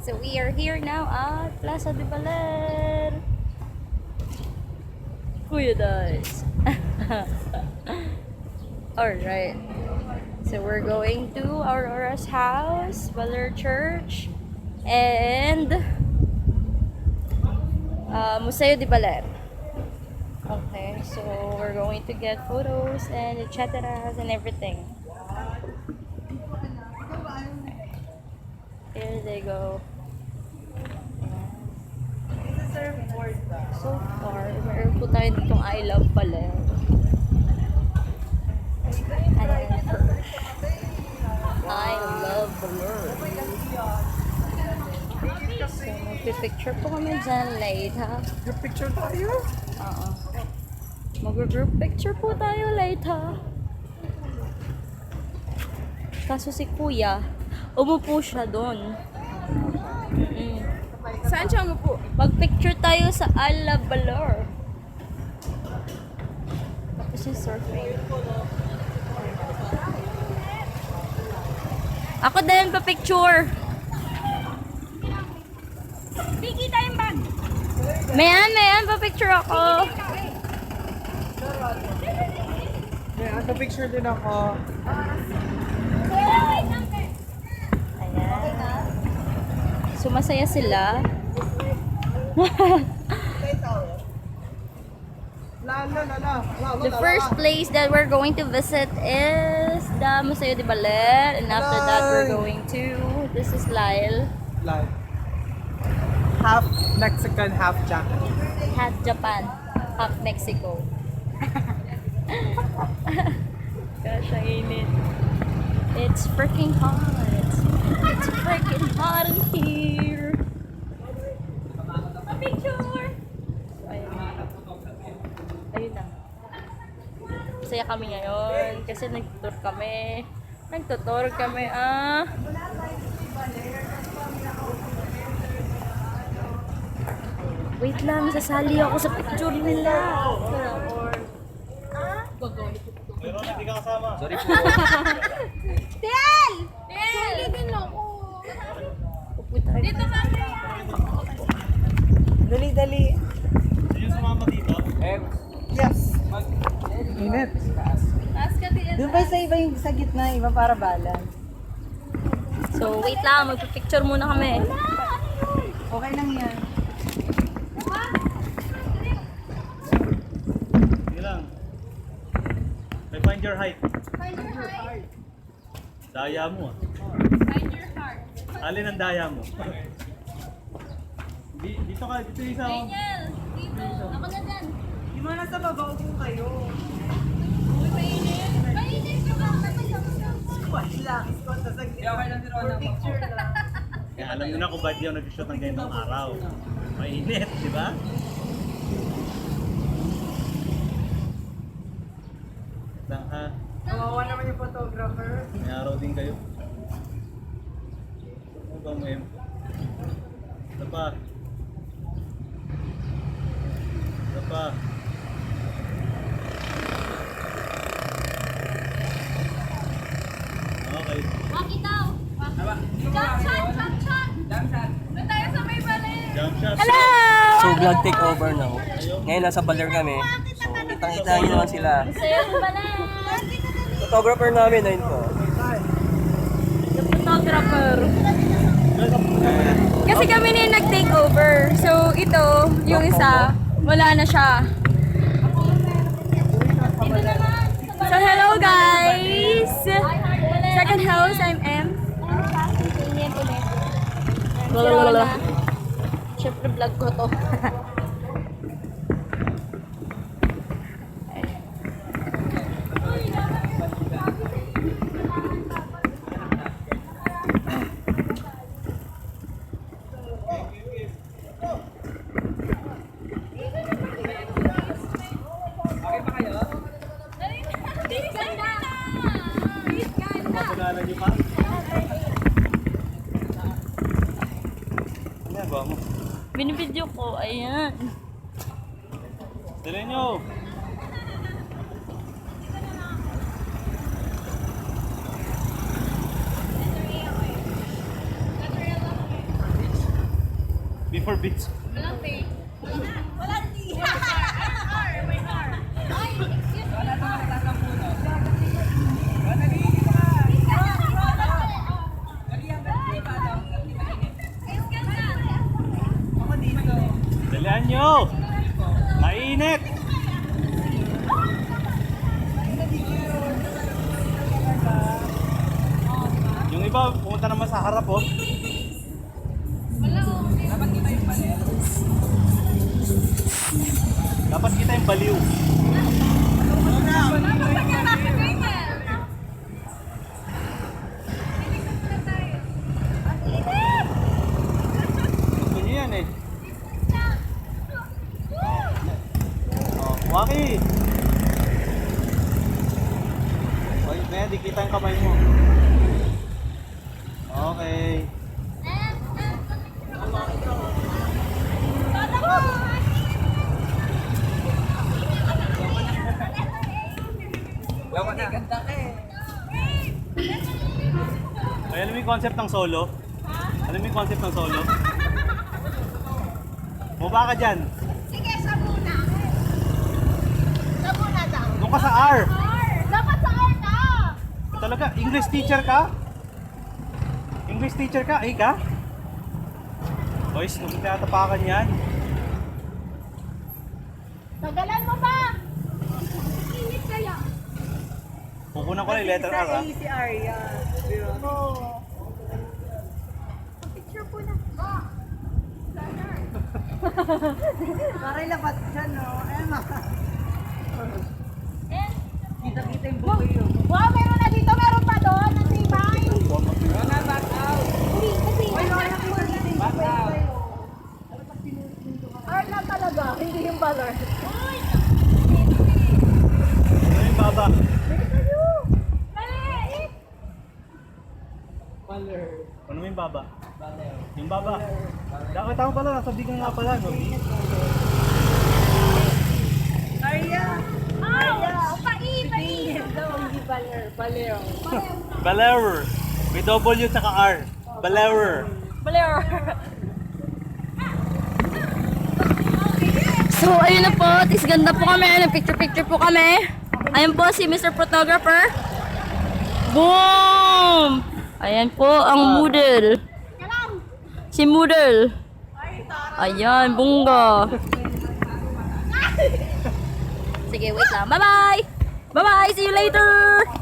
So we are here now at Plaza de Baler. Kuya guys. Alright. So we're going to Aurora's house, Baler Church, and Museo de Baler. Okay, so we're going to get photos and etc. and everything. Here they go. So far, meron po tayo ditong I Love Baler. Ayan first. I Love Baler. So, magpipicture po kami dyan later. Picture tayo? Oo. Mag-group picture po tayo later. Kaso si Kuya, umupo siya doon. Saan siya umupo? Mag-picture tayo sa I Love Baler. Tapos yung surfing. Ako din pa-picture. Bigay tayong bag. Mayan, pa-picture ako. May picture din ako. Ayan. So, masaya sila. The first place that we're going to visit is the Museo de Baler, and after that we're going to, this is Lyle, Like, half Mexican, half Japanese. half Japan, half Mexico. Gosh, ang init. It's freaking hot. It's freaking hot in here. Picture! Ayun na. Masaya kami ngayon kasi nag-tour kami. Wait lang, sasali ako sa picture nila. Pero hindi ka kasama. Sorry po. Tiel! Tiel! Din ako. Dito ka, Dali. Sino yung sumama dito? Yes. Init. taas ka, Tiel. Doon pa sa iba yung sa gitna, iba para balance. So, wait lang, magpipicture muna kami. Okay lang yan. Sige lang. May find your height. Find your heart. Daya mo ah. Find your heart. Alin ang daya mo? Dito ka, dito isa oh. Daniel, dito. Ako na dyan. Di mo nasa babaw po kayo. Uy, mainit. Mainit ka ba? Squat lang. Squat sa gitna. Okay lang si Rona. Picture lang. Kaya alam nyo na kung ba't yung nag-shoot ng ganitong araw. Mainit, di ba? Lang ha. Kawawa naman yung photographer. May araw din kayo. Ano ba mo em? Ano pa? Ano pa? Okay. Waki daw. Jump shot. Doon tayo sa may baler. Jump shot. Hello! So vlog take over now. Ngayon nasa Baler kami. So kitang-kita nyo naman sila. Museo de Baler! Photographer namin na yun po. The photographer. Kasi kami na yung nag-take over. So, ito, yung isa, wala na siya. So, hello guys! Second house, I'm M. Wala. Siyempre, vlog ko to. Pagkakalan nyo pa? Ano ba mo? Binibidyo ko, ayan. Dali nyo! for beach. Walang take. Wala hindi. May car. Ay, excuse me. Dalihan nyo! Mainit! Yung iba, pumunta naman sa harap, oh. Wala, oh. Dapat kita yung baliw. Bakit ganyan? Gusto nyo yan, eh. Oh, Waki! Oy, Maya, di kita yung kamay mo. Okay. Lawa na. Ganda ka eh. Ay, alam mo yung concept ng solo? Alam mo yung concept ng solo? Maba ka dyan. Sige, sabuna. Sabuna daw. Doon ka sa R. Dapat sa R ka. Talaga, English teacher ka? English teacher ka? Ay ka? Boys, kung tinatapakan yan. Tagalan mo ba? Init kaya. Pupunan ko na yung letter R, ha? Si Arya. Oo. Picture po na. Para labat dyan, no? Emma. Eh, Kita-kita yung buko yun. wow, meron na dito. Meron pa doon. Ang tibay. Wala, back out. Hindi, kasi Back out. R na talaga. Hindi yung color. Ano yung baba? Ano yung baba? Yung baba. Dapat tama pala, nasa bigang nga pala, no? Arya. Baler. May W tsaka R. Baler. So, ayun na po. Tis ganda po kami. Nag-picture-picture po kami. Ayun po si Mr. Photographer. Boom! Ayan po ang model. Si model. Ayan, bunga. Sige, wait lang. Bye-bye! Bye-bye! See you later!